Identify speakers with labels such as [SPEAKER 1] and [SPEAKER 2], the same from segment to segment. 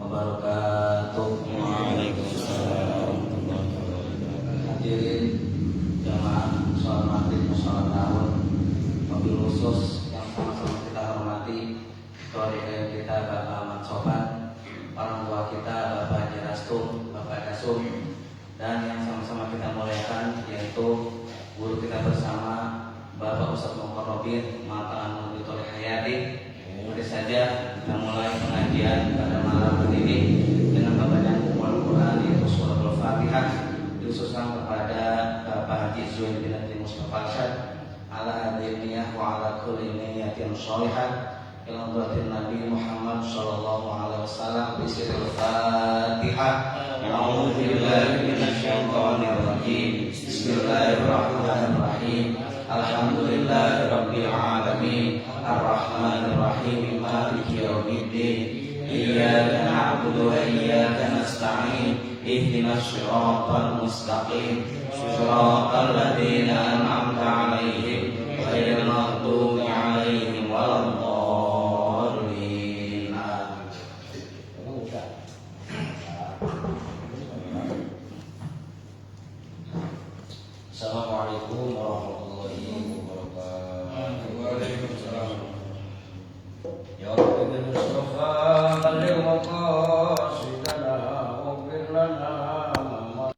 [SPEAKER 1] wabarakatuh.
[SPEAKER 2] Waalaikumsalam.
[SPEAKER 1] Hadirin jamaah sholat maghrib sholat tahun, mobil khusus yang sama-sama kita hormati keluarga kita Bapak Ahmad Sopan, orang tua kita Bapak Haji Rastum, Bapak Dasum, dan yang sama-sama kita muliakan yaitu guru kita bersama Bapak Ustadz Mukarrabin Mata Anwar Hayati. Mari saja kita mulai pengajian pada malam hari ini dengan pembacaan Al-Quran yaitu surah Al-Fatihah, dikhususkan kepada Bapak Haji Zuhair bin Abdul Mustafa Syad ala hadiniyah wa ala kulli niyatin sholihah ila hadratin Nabi Muhammad sallallahu alaihi wasallam bi sirril Fatihah. A'udzu billahi minasyaitonir rajim. Bismillahirrahmanirrahim. Alhamdulillahirabbil alamin. Ar-Rahmanir Rahim. Maliki yaumiddin. Iyyaka na'budu wa iyyaka nasta'in. Ihdinas siratal mustaqim. Siratal ladzina an'amta 'alaihim ghairil maghdubi 'alaihim waladdallin. Assalamualaikum warahmatullahi wabarakatuh.
[SPEAKER 2] Waalaikumsalam. Ya Rabbi bil Mustafa balligh maqasidana waghfir lana ma.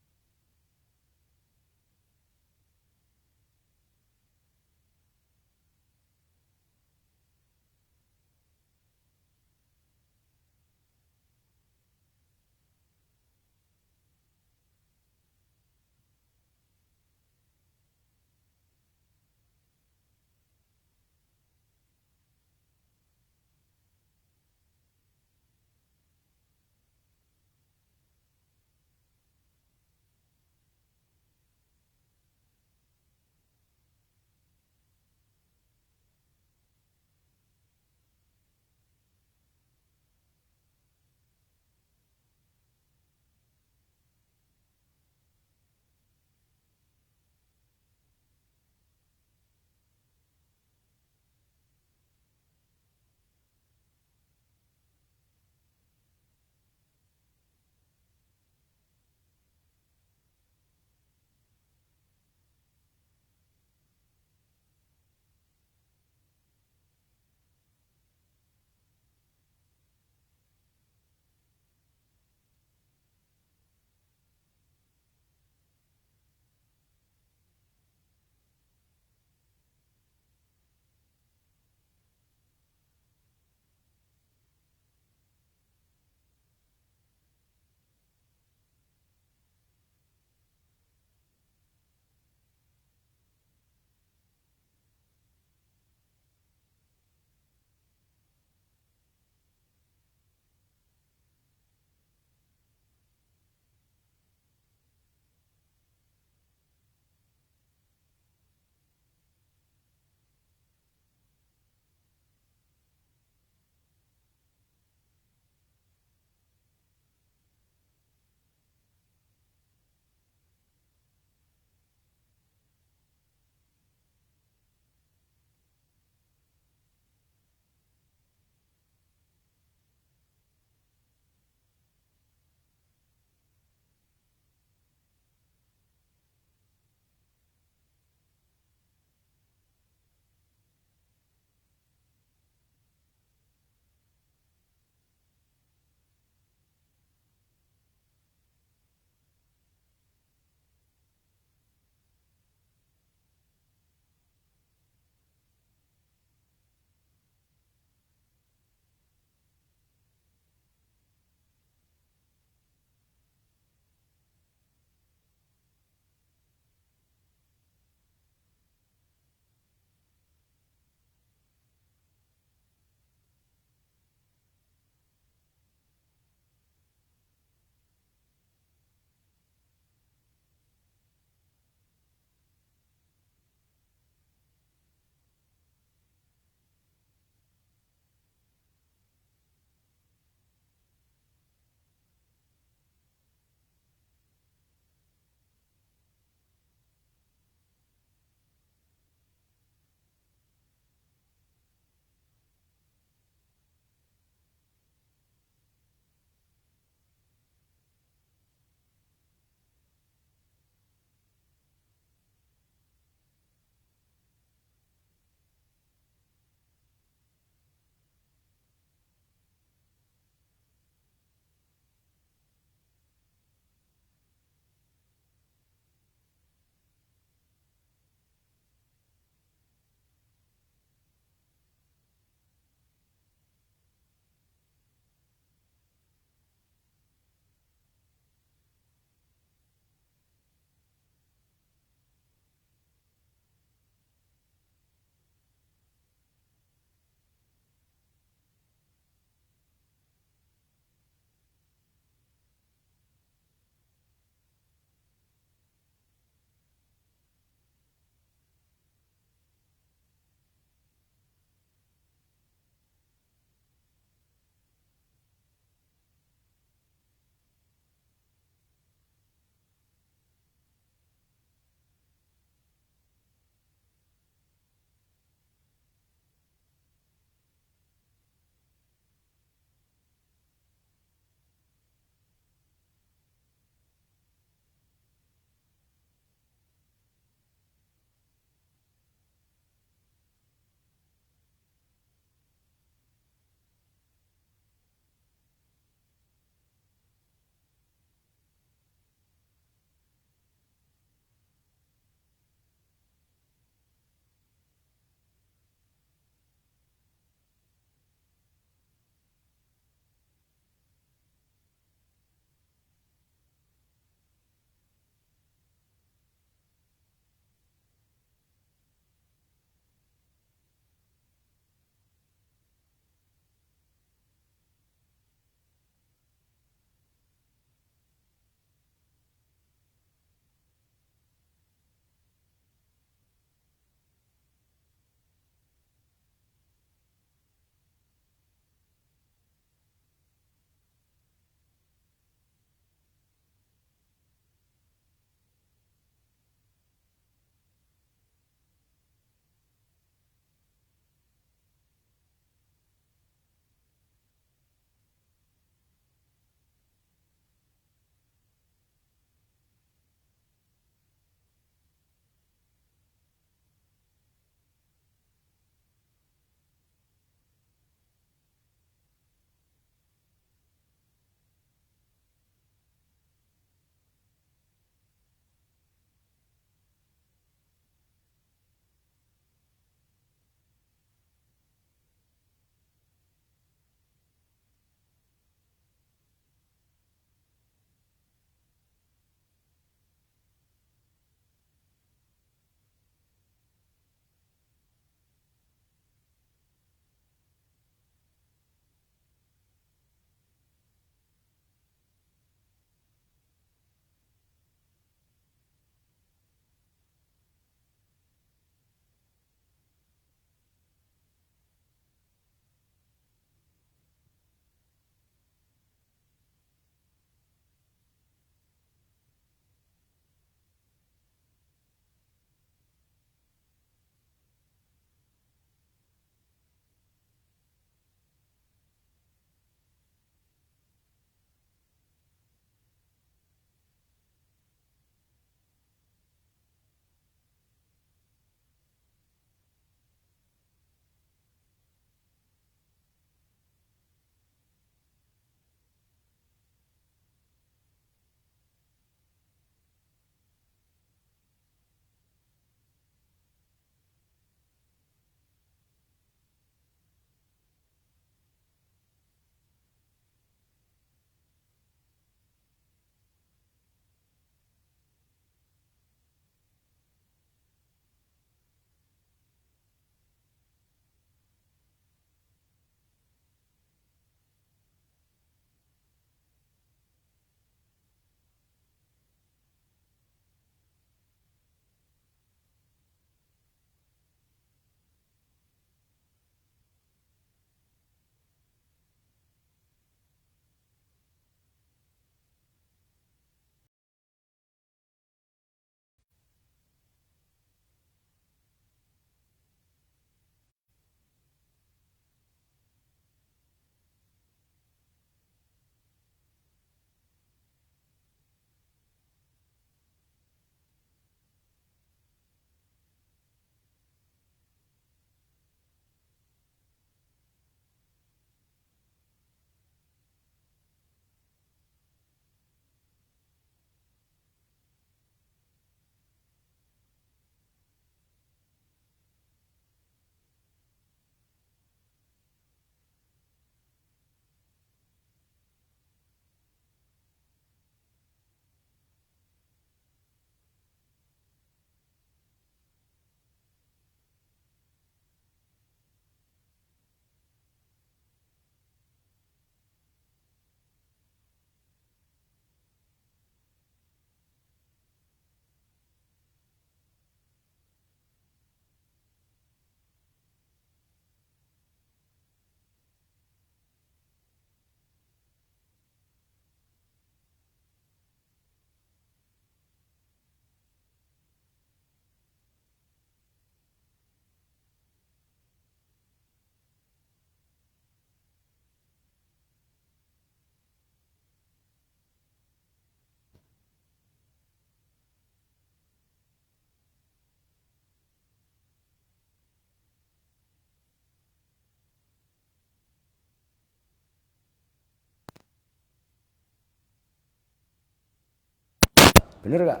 [SPEAKER 3] Bener gak?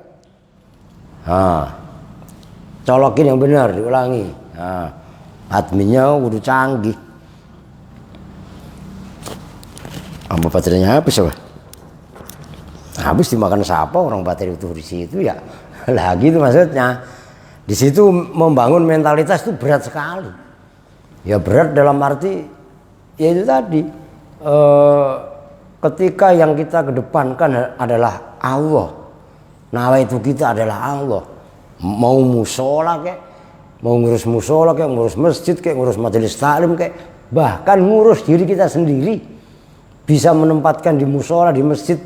[SPEAKER 3] Nah, colokin yang benar, diulangi. Nah, adminnya udah canggih. Apa baterainya habis apa? Habis dimakan siapa orang baterai itu di situ ya? Lah gitu maksudnya. Di situ membangun mentalitas itu berat sekali. Ya berat dalam arti ya itu tadi. Ketika yang kita kedepankan adalah Allah, nawaitu kita adalah Allah. Mau musola kek, mau ngurus musola kek, ngurus masjid kek, ngurus majelis taklim kek, bahkan ngurus diri kita sendiri, bisa menempatkan di musola, di masjid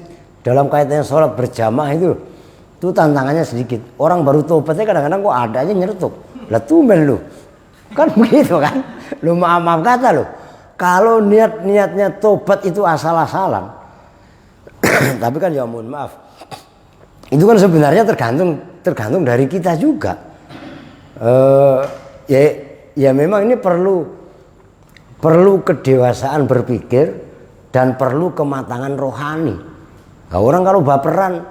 [SPEAKER 3] dalam kaitannya sholat berjamaah itu tantangannya sedikit. Orang baru tobatnya kadang-kadang kok ada aja nyertuk. Lah tumben lu, kan begitu kan? Lu maaf kata lu. Kalau niatnya tobat itu asal-asalan, tapi kan ya mohon maaf, itu kan sebenarnya tergantung dari kita juga. Ya memang ini perlu kedewasaan berpikir dan perlu kematangan rohani. Nah, orang kalau baperan,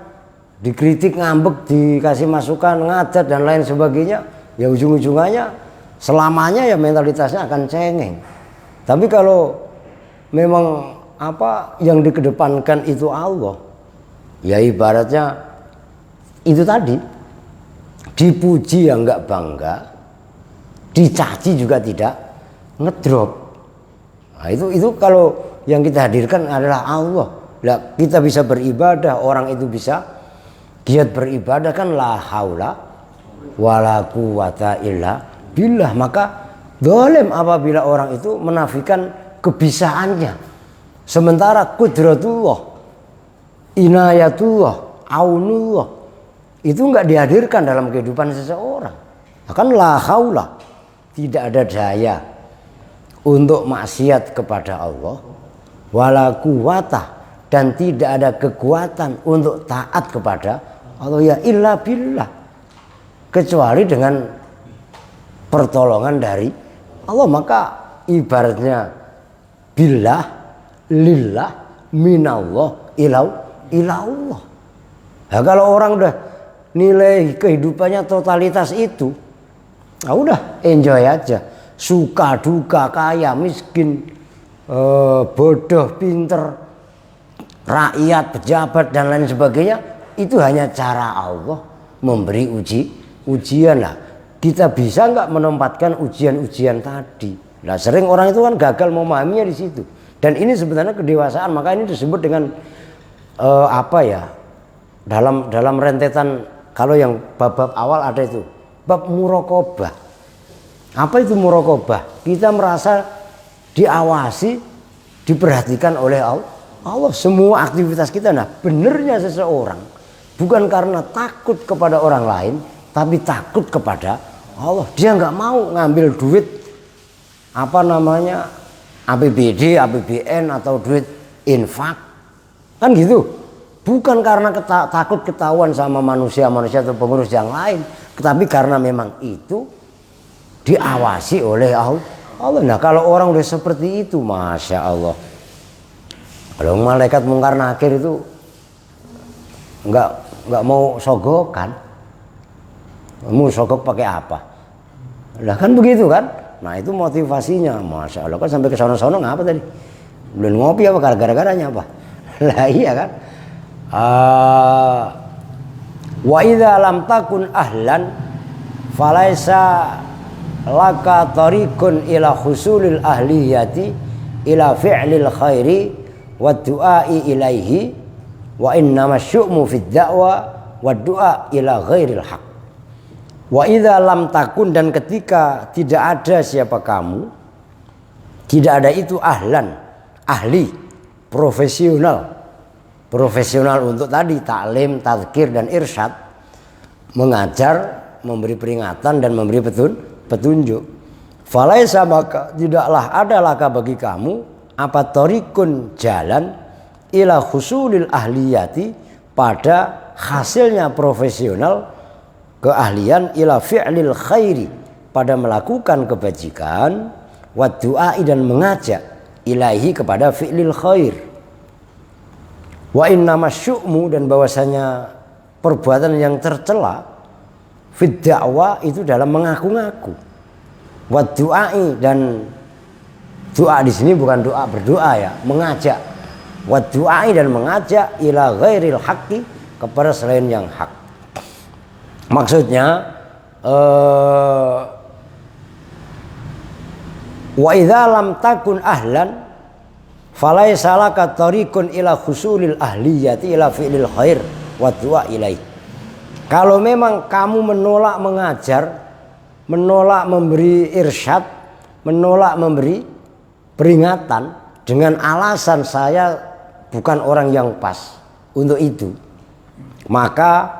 [SPEAKER 3] dikritik, ngambek, dikasih masukan, ngadat dan lain sebagainya, ya ujung-ujungannya selamanya ya mentalitasnya akan cengeng. Tapi kalau memang apa yang dikedepankan itu Allah, ya ibaratnya itu tadi, dipuji ya enggak bangga, dicaci juga tidak ngedrop. Nah, itu kalau yang kita hadirkan adalah Allah. Nah, kita bisa beribadah, orang itu bisa giat beribadah, kan la haula wala quwata illa billah. Maka zalim apabila orang itu menafikan kebisaannya. Sementara qudratullah, inayatullah, aunullah itu enggak dihadirkan dalam kehidupan seseorang. Akan la haula, tidak ada daya untuk maksiat kepada Allah, wala quwata, dan tidak ada kekuatan untuk taat kepada Allah ya illa billah, kecuali dengan pertolongan dari Allah. Maka ibaratnya billah, lillah, minallah, ilallah. Nah, kalau orang udah nilai kehidupannya totalitas itu, nah udah enjoy aja, suka duka, kaya miskin, bodoh pinter, rakyat, pejabat dan lain sebagainya, itu hanya cara Allah memberi ujian lah. Kita bisa nggak menempatkan ujian-ujian tadi? Nah, sering orang itu kan gagal memahaminya di situ. Dan ini sebenarnya kedewasaan, maka ini disebut dengan apa ya? Dalam rentetan, kalau yang bab awal ada itu bab muraqabah. Apa itu muraqabah? Kita merasa diawasi, diperhatikan oleh Allah, semua aktivitas kita. Nah, benernya seseorang bukan karena takut kepada orang lain, tapi takut kepada Allah. Dia nggak mau ngambil duit APBD, APBN atau duit infak, kan gitu. Bukan karena takut ketahuan sama manusia atau pengurus yang lain, tetapi karena memang itu diawasi oleh Allah. Nah, kalau orang udah seperti itu, masya Allah. Kalau malaikat mungkar nakir itu nggak mau sogokan, mau sogok pakai apa? Lah kan begitu kan? Nah itu motivasinya, masya Allah. Kan sampai ke sono-sono ngapa tadi? Belum ngopi apa? Gara-garanya apa? Lah iya kan? Wa idza lam takun ahlan falaisa laka tariqun ila husulil ahliyati ila fi'lil khairi wa du'ai ilaihi wa innama syu'mu fid da'wa wa du'a ila ghairil haq. Wa idza lam takun, dan ketika tidak ada siapa kamu, tidak ada itu ahlan, ahli, profesional untuk tadi taklim, tazkir dan irsyad, mengajar, memberi peringatan dan memberi petunjuk. Falaisa, maka tidaklah ada laka bagi kamu apa tariqun, jalan, ila husulil ahliyati, pada hasilnya profesional, keahlian, ila fi'lil khairi, pada melakukan kebajikan, wa du'ai, dan mengajak, ilahi, kepada fi'lil khair. Wa innama syu'mu, dan bahwasanya perbuatan yang tercela fid dakwah itu dalam mengaku-ngaku. Wa du'ai, dan doa di sini bukan doa berdoa ya, mengajak. Wa du'ai, dan mengajak ila ghairil haqqi, kepada selain yang hak. Maksudnya wa idza lam takun ahlan falaisa laka tariqun ila husulil ahliyati ila fi'lil khair wa du'a ilaih. Kalau memang kamu menolak mengajar, menolak memberi irsyad, menolak memberi peringatan dengan alasan saya bukan orang yang pas untuk itu, maka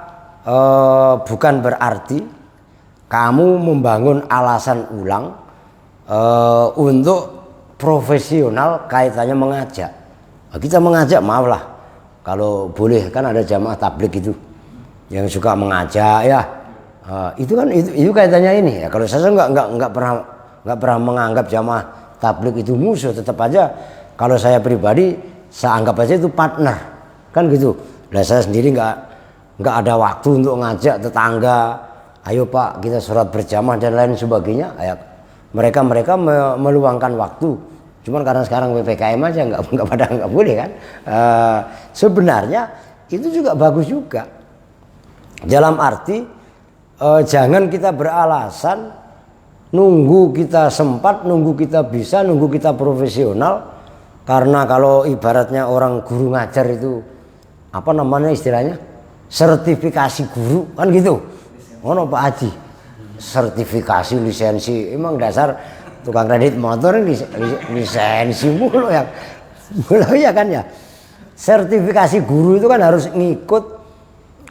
[SPEAKER 3] bukan berarti kamu membangun alasan ulang untuk profesional kaitannya mengajak. Kita mengajak, maaflah kalau boleh, kan ada jamaah tabligh itu yang suka mengajak ya, itu kan itu kaitannya ini ya. Kalau saya nggak pernah menganggap jamaah tabligh itu musuh, tetap aja kalau saya pribadi saya anggap aja itu partner kan gitu. Nah saya sendiri nggak ada waktu untuk ngajak tetangga, ayo Pak kita sholat berjamaah dan lain sebagainya ya. Mereka meluangkan waktu, cuman karena sekarang PPKM aja nggak boleh kan. Sebenarnya itu juga bagus juga, dalam arti jangan kita beralasan nunggu kita sempat, nunggu kita bisa, nunggu kita profesional. Karena kalau ibaratnya orang guru ngajar itu apa namanya istilahnya, sertifikasi guru kan gitu. Ngono Pak Haji, sertifikasi lisensi, emang dasar tukang kredit motor lisensi mulu ya. Ya kan ya. Sertifikasi guru itu kan harus ngikut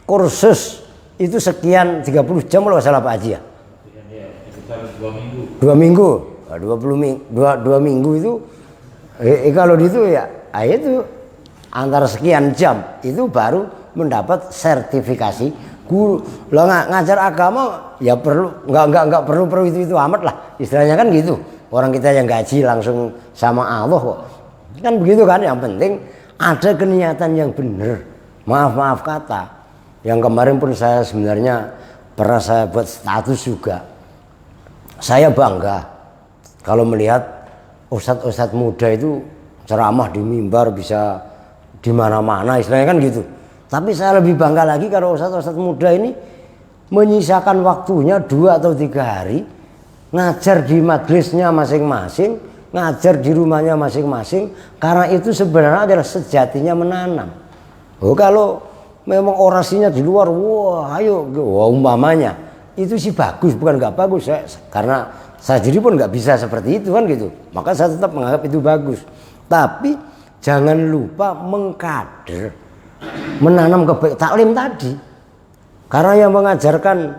[SPEAKER 3] kursus itu sekian 30 jam kalau salah Pak Haji ya. Dua minggu 2 minggu itu kalau itu ya itu antara sekian jam itu baru mendapat sertifikasi guru. Lo ngajar agama ya nggak perlu itu amat lah istilahnya kan gitu. Orang kita yang gaji langsung sama Allah kok kan begitu kan. Yang penting ada keniatan yang benar, maaf kata. Yang kemarin pun saya sebenarnya pernah saya buat status juga. Saya bangga kalau melihat ustadz muda itu ceramah di mimbar bisa di mana-mana istilahnya kan gitu. Tapi saya lebih bangga lagi kalau ustadz muda ini menyisakan waktunya 2 atau 3 hari ngajar di majelisnya masing-masing, ngajar di rumahnya masing-masing, karena itu sebenarnya adalah sejatinya menanam. Kalau memang orasinya di luar, umpamanya itu sih bagus, bukan nggak bagus karena saya sendiri pun nggak bisa seperti itu kan gitu. Maka saya tetap menganggap itu bagus. Tapi jangan lupa mengkader, menanam taklim tadi. Karena yang mengajarkan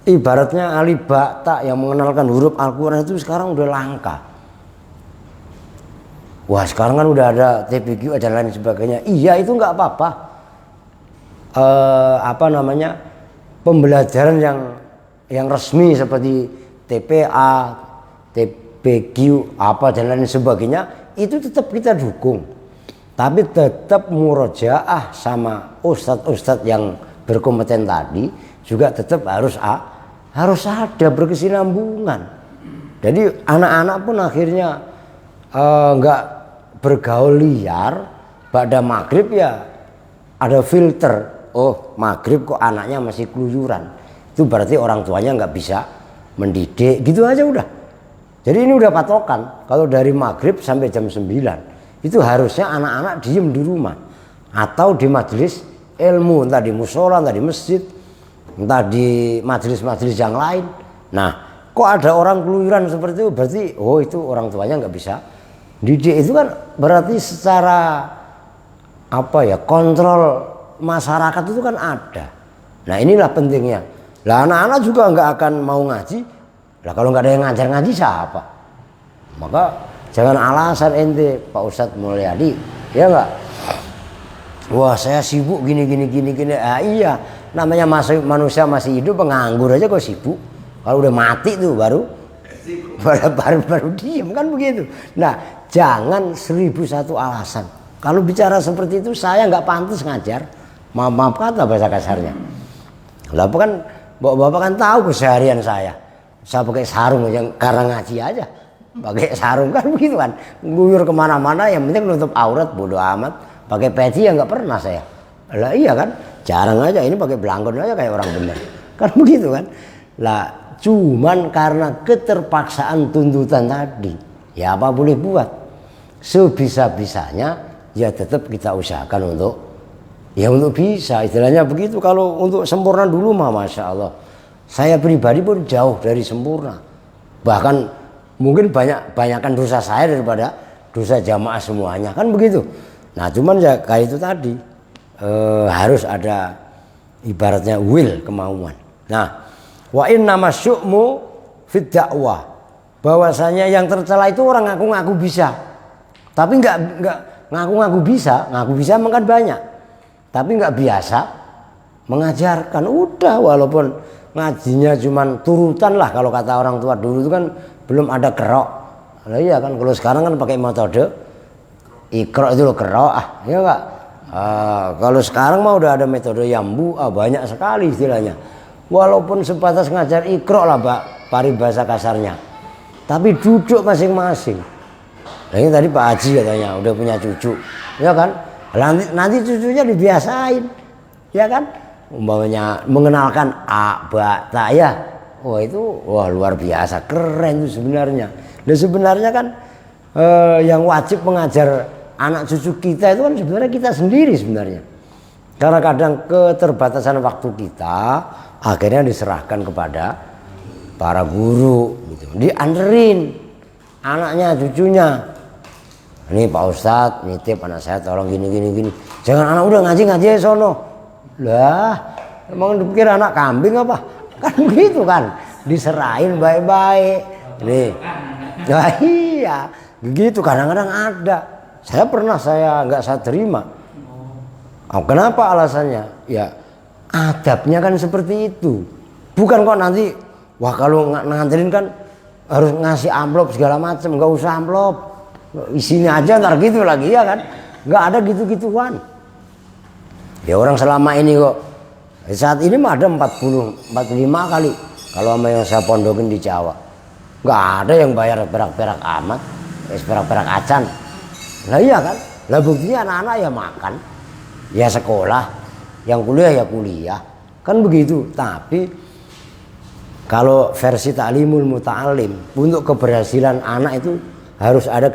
[SPEAKER 3] ibaratnya alif ba ta, yang mengenalkan huruf Al-Quran itu sekarang udah langka. Wah sekarang kan udah ada TPQ dan lain sebagainya. Iya itu nggak apa-apa. Pembelajaran yang resmi seperti TPA, TPQ apa dan lain sebagainya itu tetap kita dukung. Tapi tetap murojaah sama ustadz yang berkompeten tadi juga tetap harus ada berkesinambungan. Jadi anak-anak pun akhirnya nggak bergaul liar. Pada maghrib ya ada filter. Oh maghrib kok anaknya masih keluyuran. Itu berarti orang tuanya nggak bisa mendidik, gitu aja udah. Jadi ini udah patokan. Kalau dari maghrib sampai jam 9 itu harusnya anak-anak diem di rumah atau di majelis ilmu, entah di musola, entah di masjid, entah di majelis-majelis yang lain. Nah kok ada orang keluyuran seperti itu, berarti itu orang tuanya nggak bisa didik. Itu kan berarti secara kontrol masyarakat itu kan ada. Nah inilah pentingnya. Lah anak-anak juga nggak akan mau ngaji. Lah kalau nggak ada yang ngajar ngaji siapa? Maka jangan alasan ente Pak Ustadz Mulyadi, ya nggak? Wah saya sibuk gini. Iya, namanya manusia masih hidup, penganggur aja kok sibuk. Kalau udah mati tuh baru diem kan begitu. Nah jangan 1001 alasan. Kalau bicara seperti itu saya nggak pantas ngajar. maaf kata bahasa kasarnya. Lah kan bapak kan tahu keseharian saya pakai sarung yang karena ngaji aja, pakai sarung kan begitu kan, guyur kemana-mana yang penting nutup aurat, bodo amat. Pakai peci ya nggak pernah saya. Lah iya kan, jarang aja, ini pakai belangkon aja kayak orang bener, kan begitu kan. Lah cuman karena keterpaksaan tuntutan tadi, ya apa boleh buat, sebisa-bisanya ya tetap kita usahakan untuk bisa, istilahnya begitu. Kalau untuk sempurna dulu mah Masya Allah, saya pribadi pun jauh dari sempurna, bahkan mungkin banyakkan dosa saya daripada dosa jamaah semuanya, kan begitu. Nah cuman ya kayak itu tadi, harus ada ibaratnya will, kemauan. Nah wa inna masyu'mu fid dakwah, bahwasanya yang tercela itu orang ngaku-ngaku bisa, tapi nggak ngaku-ngaku bisa makan banyak, tapi nggak biasa mengajarkan. Udah, walaupun ngajinya cuman turutan lah, kalau kata orang tua dulu itu kan belum ada kerok. Nah, iya kan, kalau sekarang kan pakai metode ikro itu loh, kerok ya enggak. Kalau sekarang mah udah ada metode yambu, banyak sekali istilahnya. Walaupun sebatas ngajar ikro lah Pak, paribahasa kasarnya, tapi duduk masing-masing. Nah, ini tadi Pak Haji katanya udah punya cucu, ya kan? Nanti cucunya dibiasain, ya kan? Umpamanya mengenalkan a, ba, ta, ya. Wah luar biasa, keren itu sebenarnya. Dan sebenarnya kan yang wajib mengajar anak cucu kita itu kan sebenarnya kita sendiri sebenarnya. Karena kadang keterbatasan waktu kita akhirnya diserahkan kepada para guru gitu. Dianterin anaknya, cucunya. Ini Pak Ustadz nitip anak saya tolong gini. Jangan anak udah ngaji aja sono. Lah, emang dipikir anak kambing apa? Kan begitu kan. Diserahin baik-baik. Nih. Nah, iya, begitu kadang-kadang ada. Saya nggak saya terima. Kenapa alasannya? Ya adabnya kan seperti itu. Bukan kok nanti, wah kalau nganterin kan harus ngasih amplop segala macam. Nggak usah amplop, isinya aja ntar gitu lagi ya kan. Nggak ada gitu-gituan. Ya orang selama ini kok, saat ini mah ada 45 kali kalau sama yang saya pondokin di Jawa. Nggak ada yang bayar perak-perak amat, perak-perak acan. Nah iya kan, lah buktinya anak-anak ya makan, ya sekolah, yang kuliah ya kuliah, kan begitu. Tapi kalau versi ta'limul muta'alim, untuk keberhasilan anak itu harus ada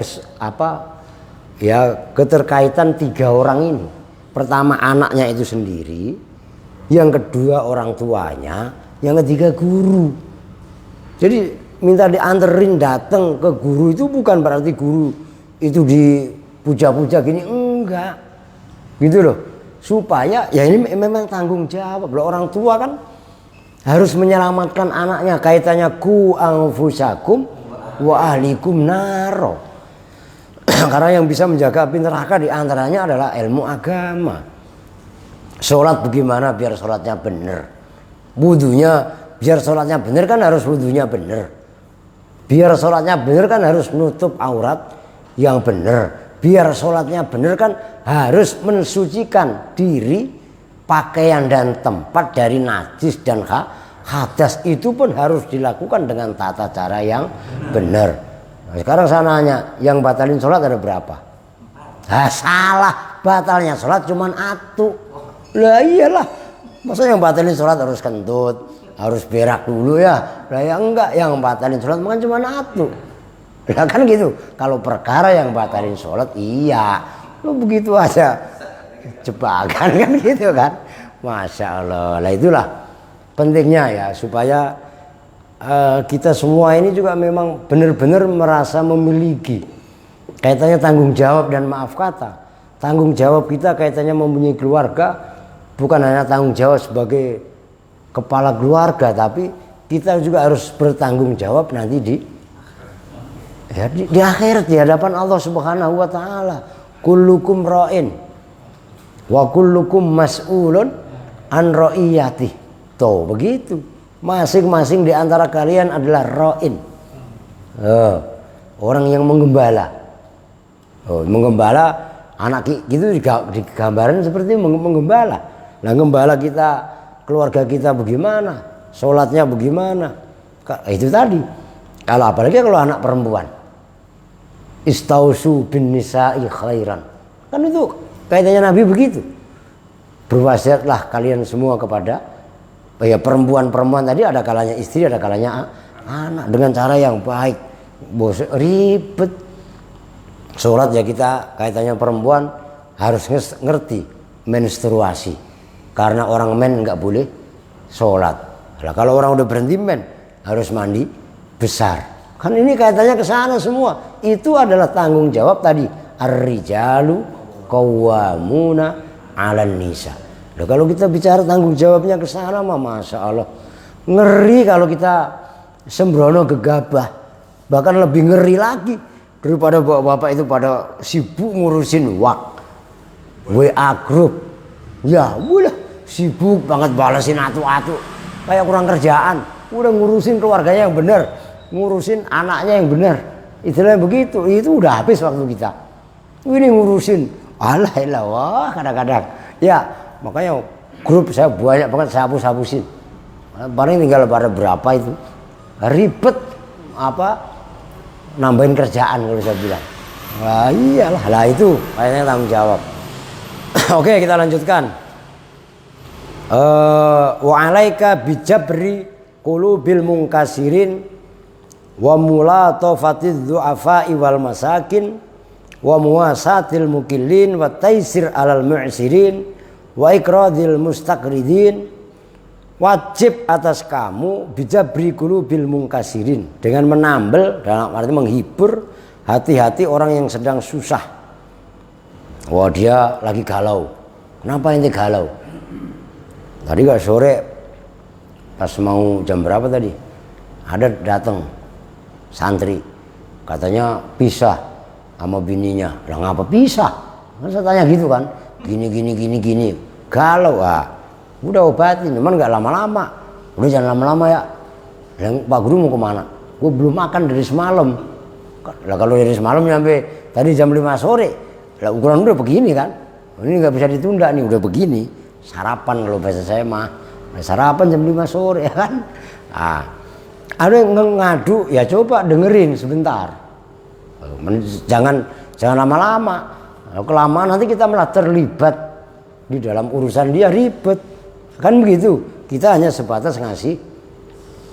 [SPEAKER 3] keterkaitan 3 orang ini. Pertama anaknya itu sendiri, yang kedua orang tuanya, yang ketiga guru. Jadi minta dianterin datang ke guru itu bukan berarti guru itu dipuja-puja gini, enggak gitu loh. Supaya ya ini memang tanggung jawab loh, orang tua kan harus menyelamatkan anaknya. Kaitannya ku anfusakum wa ahlikum naro. Karena yang bisa menjaga api neraka diantaranya adalah ilmu agama. Sholat bagaimana biar sholatnya benar, wudunya biar sholatnya benar kan harus wudunya benar. Biar sholatnya benar kan harus nutup aurat yang benar. Biar sholatnya benar kan harus mensucikan diri, pakaian dan tempat dari najis dan hadas. Itu pun harus dilakukan dengan tata cara yang benar. Nah, sekarang saya nanya, yang batalin sholat ada berapa? Salah, batalnya sholat cuman atu. Lah iyalah, masa yang batalin sholat harus kentut, harus berak dulu ya? Lah ya enggak, yang batalin sholat bukan cuma atu. Ya kan gitu. Kalau perkara yang batalin sholat, iya, lu begitu aja jebakan kan gitu kan. Masya Allah. Lah itulah pentingnya ya, supaya kita semua ini juga memang benar-benar merasa memiliki kaitannya tanggung jawab dan maaf kata. Tanggung jawab kita kaitannya mempunyai keluarga, bukan hanya tanggung jawab sebagai kepala keluarga, tapi kita juga harus bertanggung jawab nanti di akhirat, di hadapan Allah Subhanahu wa taala. Kullukum ra'in wa kullukum mas'ulun an ra'iyati. Tuh begitu. Masing-masing di antara kalian adalah ra'in. Orang yang menggembala. Menggembala anak gitu digambarin seperti menggembala. Lah gembala kita, keluarga kita bagaimana? Sholatnya bagaimana? Itu tadi. Kalau apalagi kalau anak perempuan. Istausu bin nisa'i khairan. Kan itu kaitannya Nabi begitu. Berwasiatlah kalian semua kepada ya perempuan-perempuan tadi, ada kalanya istri, ada kalanya anak, dengan cara yang baik. Bos ribet. Sholat ya kita kaitannya perempuan harus ngerti menstruasi. Karena orang men nggak boleh sholat. Nah, kalau orang udah berhenti men harus mandi besar. Kan ini kaitannya ke sana semua. Itu adalah tanggung jawab tadi. Ar-rijalu qawwamuna 'alan nisa. Nah, kalau kita bicara tanggung jawabnya ke sana mah Masya Allah. Ngeri kalau kita sembrono gegabah. Bahkan lebih ngeri lagi daripada bapak-bapak itu pada sibuk ngurusin WA group. Ya udah sibuk banget balesin atu-atu. Kayak kurang kerjaan. Udah ngurusin keluarganya yang benar, ngurusin anaknya yang benar. Itulah begitu. Itu udah habis waktu kita. Ini ngurusin alah wah kadang-kadang. Ya makanya grup saya banyak banget saya hapus-hapusin. Paling tinggal pada berapa itu. Ribet nambahin kerjaan kalau saya bilang. Nah iyalah, lah itu kayaknya tanggung jawab. Oke, kita lanjutkan. Wa alaika bijabri qulubil munkasirin wa mulatafatiz du'afa'i wal masakin wa muwasatil mukillin wa taisir alal mu'sirin wa ikradil mustaqridin. Wajib atas kamu bijabri qulubil munkasirin, dengan menambal, dalam arti menghibur hati-hati orang yang sedang susah. Wah dia lagi galau. Kenapa ini galau? Tadi gak sore pas mau jam berapa tadi ada datang santri katanya pisah sama bininya. Lah ngapa pisah? Kan saya tanya gitu kan, gini galau. Udah obatin, cuman nggak lama-lama. Udah jangan lama-lama ya. Yang Pak Guru mau kemana? Gue belum makan dari semalam. Lah kalau dari semalam sampai tadi jam 5 sore, lah ukuran udah begini kan? Ini nggak bisa ditunda nih, udah begini. Sarapan kalau bahasa saya mah. Sarapan jam 5 sore ya kan? Ada yang ngadu, ya coba dengerin sebentar. Jangan lama-lama. Kelamaan nanti kita malah terlibat di dalam urusan dia, ribet. Kan begitu. Kita hanya sebatas ngasih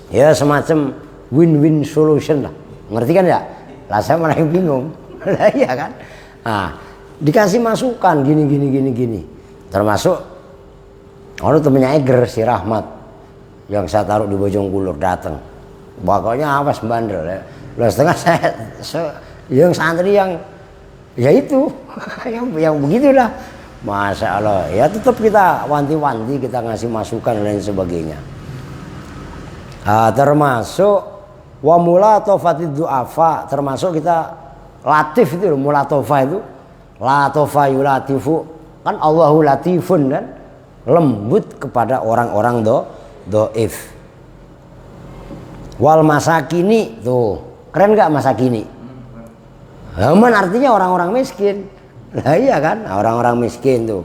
[SPEAKER 3] ya semacam win-win solution lah. Ngerti kan ya? Lah saya malah yang bingung. Lah iya kan? Dikasih masukan gini. Termasuk orang temennya Eger si Rahmat yang saya taruh di Bojongkulur datang. Pokoknya awas bandel ya. Lah setengah saya yang santri yang ya itu yang begitulah. Masya Allah, ya tetap kita wanti-wanti, kita ngasih masukan dan lain sebagainya. Termasuk wa mulatofatid du'afa, termasuk kita latif itu loh, mulatofa itu latofa yulatifu, kan Allahu latifun kan, lembut kepada orang-orang doif. Wal masakini tuh, keren gak masakini? Aman artinya orang-orang miskin. Nah iya kan, orang-orang miskin tuh.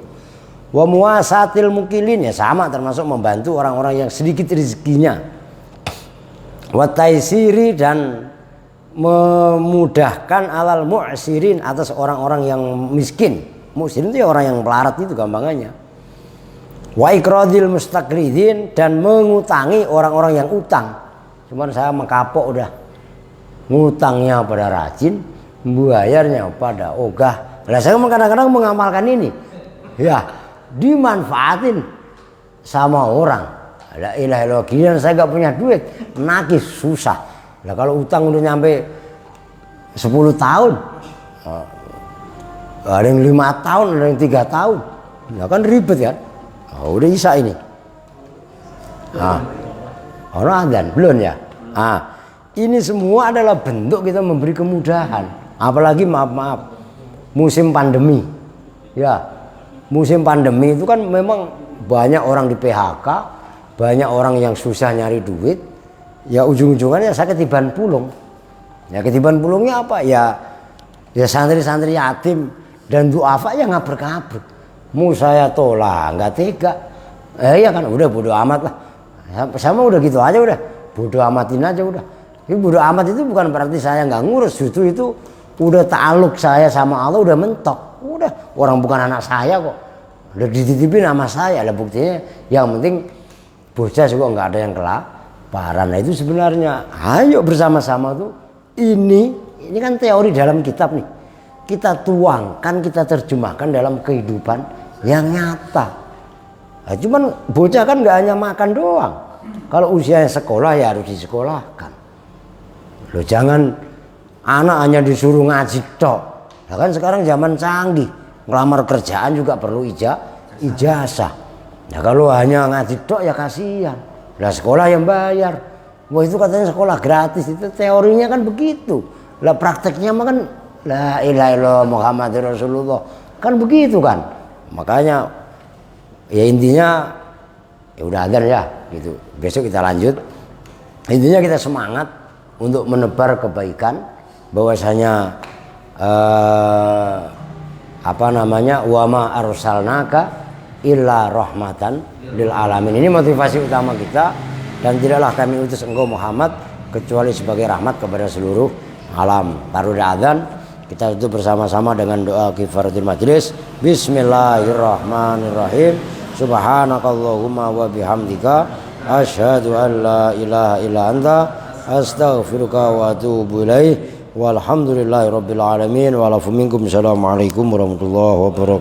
[SPEAKER 3] Wa muwasatil mukilin ya sama, termasuk membantu orang-orang yang sedikit rezekinya. Wa taisiri, dan memudahkan alal mu'sirin, atas orang-orang yang miskin. Mu'sirin itu ya orang yang pelarat itu gampangannya. Wa ikradil mustaqridin, dan mengutangi orang-orang yang utang. Cuman saya mengkapok udah. Ngutangnya pada rajin, bayarnya pada ogah. Lah saya kadang-kadang mengamalkan ini. Ya, dimanfaatin sama orang. La ilaha illallah, giliran saya gak punya duit, nagih susah. Lah kalau utang udah nyampe 10 tahun. Ada yang 5 tahun, ada yang 3 tahun. Lah kan ribet kan? Udah isya ini. Orang adzan belum ya? Ini semua adalah bentuk kita memberi kemudahan. Apalagi maaf, musim pandemi, ya musim pandemi itu kan memang banyak orang di PHK, banyak orang yang susah nyari duit, ya ujung-ujungannya saya ketiban pulung. Ya ketiban pulungnya apa? Ya santri-santri yatim dan duafa yang ngabur-ngabur. Mau saya tolak, nggak tega. Iya kan, udah bodo amat lah. Sama udah gitu aja udah, bodo amatin aja udah. Ini bodo amat itu bukan berarti saya nggak ngurus, justru itu udah ta'aluk saya sama Allah udah mentok. Udah, orang bukan anak saya kok. Udah dititipin sama saya, lah buktinya yang penting bocah juga nggak ada yang kelaparan. Nah itu sebenarnya ayo bersama-sama tuh ini kan teori dalam kitab nih. Kita tuangkan, kita terjemahkan dalam kehidupan yang nyata. Nah, cuman bocah kan nggak hanya makan doang. Kalau usianya sekolah ya harus disekolahkan. Loh jangan anak hanya disuruh ngaji tok. Nah, kan sekarang zaman canggih, ngelamar kerjaan juga perlu ijazah. Nah kalau hanya ngaji tok ya kasihan. Lah sekolah yang bayar. Wah itu katanya sekolah gratis, itu teorinya kan begitu. Lah prakteknya mah kan la ilaha illallah Muhammadur Rasulullah. Kan begitu kan. Makanya ya intinya ya udah adzan ya gitu. Besok kita lanjut. Intinya kita semangat untuk menebar kebaikan, bahwasanya wa ma arsalnaka illa rahmatan lil alamin. Ini motivasi utama kita, dan tidaklah kami utus engkau Muhammad kecuali sebagai rahmat kepada seluruh alam. Baru adzan, kita tutup bersama-sama dengan doa kifaratul majlis. Bismillahirrahmanirrahim. Subhanakallahumma wa bihamdika asyhadu an la ilaha illa anta astaghfiruka wa atubu ilaik. Walhamdulillahirabbil alamin. Wa lafu minkum. Assalamualaikum warahmatullahi wabarakatuh.